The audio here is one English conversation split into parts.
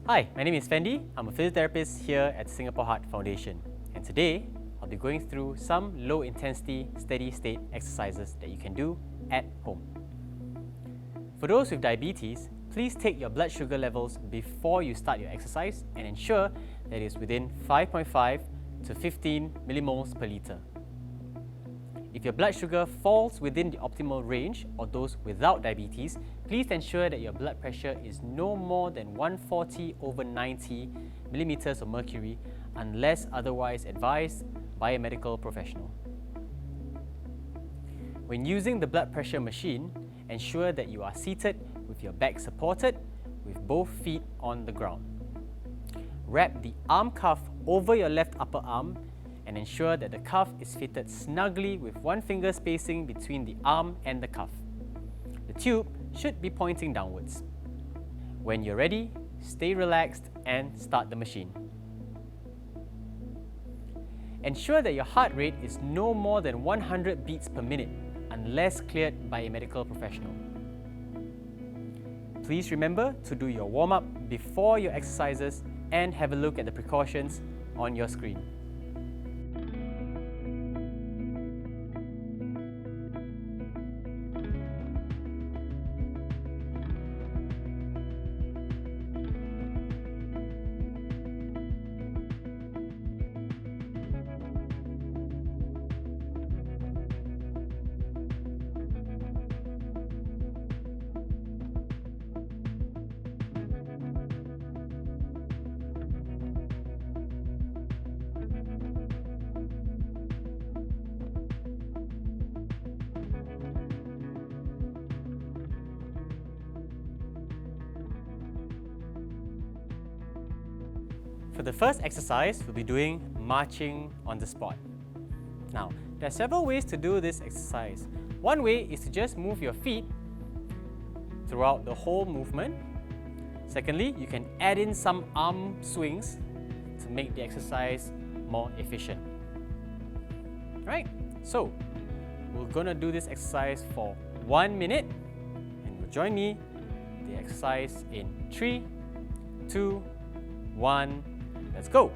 Hi, my name is Fendi. I'm a physiotherapist here at Singapore Heart Foundation. And today, I'll be going through some low-intensity, steady-state exercises that you can do at home. For those with diabetes, please take your blood sugar levels before you start your exercise and ensure that it is within 5.5 to 15 millimoles per litre. If your blood sugar falls within the optimal range, or those without diabetes, please ensure that your blood pressure is no more than 140/90 millimeters of mercury unless otherwise advised by a medical professional. When using the blood pressure machine, ensure that you are seated with your back supported with both feet on the ground. Wrap the arm cuff over your left upper arm and ensure that the cuff is fitted snugly with one finger spacing between the arm and the cuff. The tube should be pointing downwards. When you're ready, stay relaxed and start the machine. Ensure that your heart rate is no more than 100 beats per minute unless cleared by a medical professional. Please remember to do your warm-up before your exercises and have a look at the precautions on your screen. For the first exercise, we'll be doing marching on the spot. Now, there are several ways to do this exercise. One way is to just move your feet throughout the whole movement. Secondly, you can add in some arm swings to make the exercise more efficient. Right? So, we're gonna do this exercise for 1 minute, and you'll join me the exercise in 3, 2, 1. Let's go!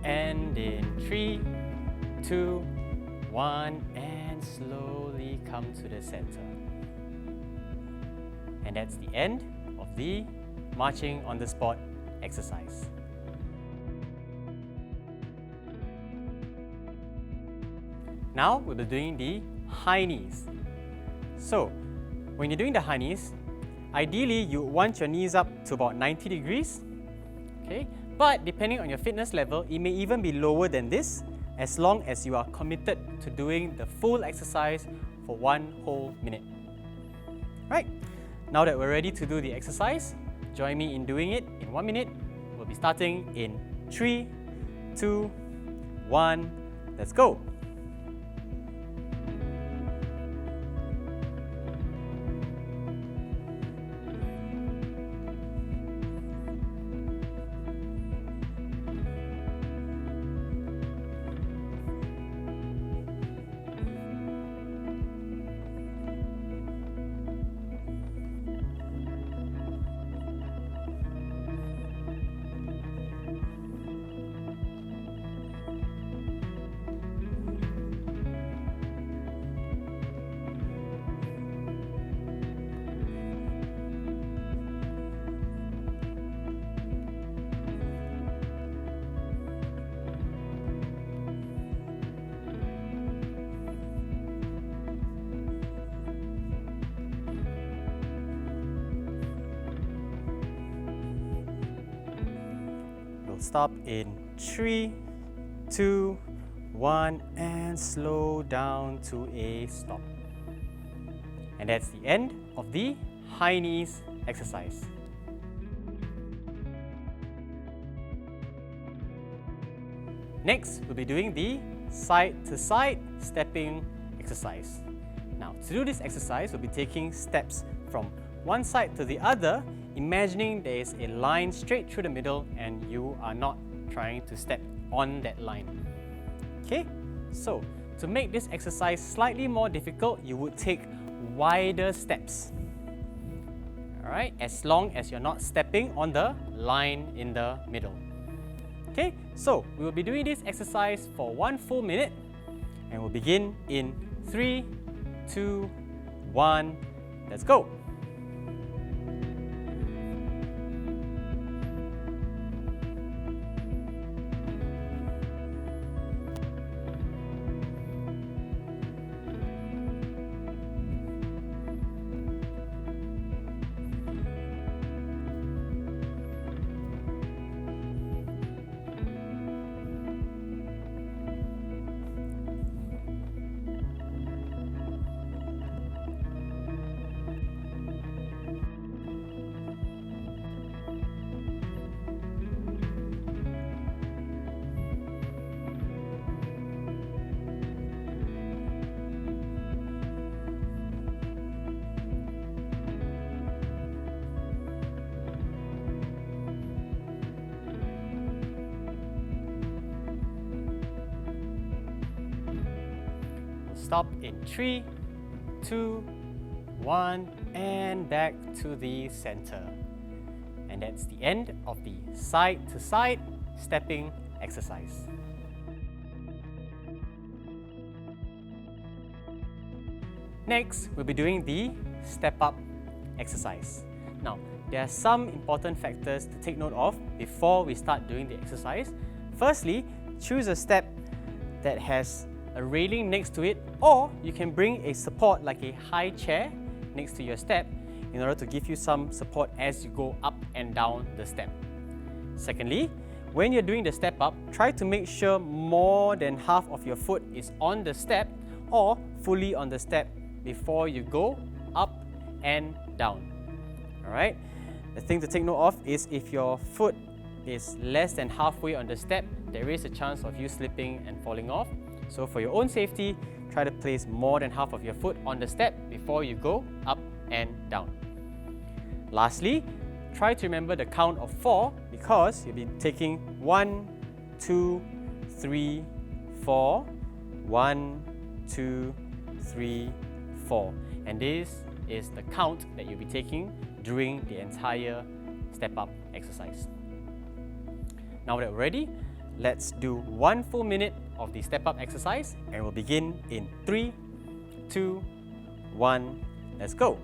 And in 3, 2, 1, and slowly come to the center. And that's the end of the marching on the spot exercise. Now we'll be doing the high knees. So, when you're doing the high knees, ideally you want your knees up to about 90 degrees. Okay? But depending on your fitness level, it may even be lower than this, as long as you are committed to doing the full exercise for 1 whole minute. Right, now that we're ready to do the exercise, join me in doing it in 1 minute. We'll be starting in 3, 2, 1, let's go! stop in 3, 2, 1, and slow down to a stop. And that's the end of the high knees exercise. Next, we'll be doing the side-to-side stepping exercise. Now, to do this exercise, we'll be taking steps from one side to the other, imagining there is a line straight through the middle and you are not trying to step on that line. Okay, so to make this exercise slightly more difficult, you would take wider steps. Alright, as long as you're not stepping on the line in the middle. Okay, so we will be doing this exercise for 1 full minute and we'll begin in 3, 2, 1, let's go! Stop in 3, 2, 1, and back to the center. And that's the end of the side-to-side stepping exercise. Next, we'll be doing the step-up exercise. Now, there are some important factors to take note of before we start doing the exercise. Firstly, choose a step that has a railing next to it, or you can bring a support like a high chair next to your step in order to give you some support as you go up and down the step. Secondly, when you're doing the step up, try to make sure more than half of your foot is on the step or fully on the step before you go up and down. Alright, the thing to take note of is if your foot is less than halfway on the step, there is a chance of you slipping and falling off. So for your own safety, try to place more than half of your foot on the step before you go up and down. Lastly, try to remember the count of 4 because you'll be taking 1, 2, 3, 4, 1, 2, 3, 4. And this is the count that you'll be taking during the entire step-up exercise. Now that we're ready, let's do 1 full minute of the step-up exercise and we'll begin in 3, 2, 1, let's go!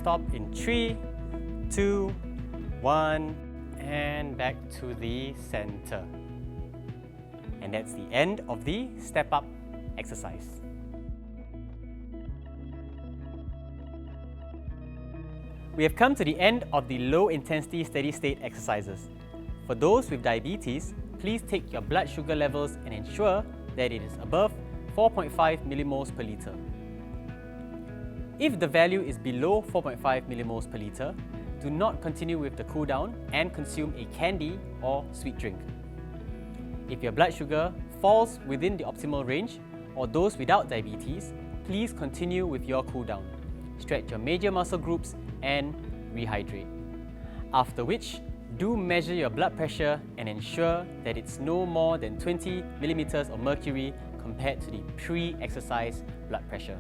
Stop in 3, 2, 1, and back to the center. And that's the end of the step-up exercise. We have come to the end of the low-intensity steady-state exercises. For those with diabetes, please take your blood sugar levels and ensure that it is above 4.5 millimoles per liter. If the value is below 4.5 millimoles per liter, do not continue with the cool down and consume a candy or sweet drink. If your blood sugar falls within the optimal range, or those without diabetes, please continue with your cool down. Stretch your major muscle groups and rehydrate. After which, do measure your blood pressure and ensure that it's no more than 20 millimeters of mercury compared to the pre-exercise blood pressure.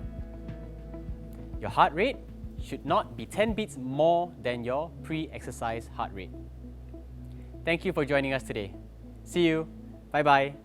Your heart rate should not be 10 beats more than your pre-exercise heart rate. Thank you for joining us today. See you. Bye-bye.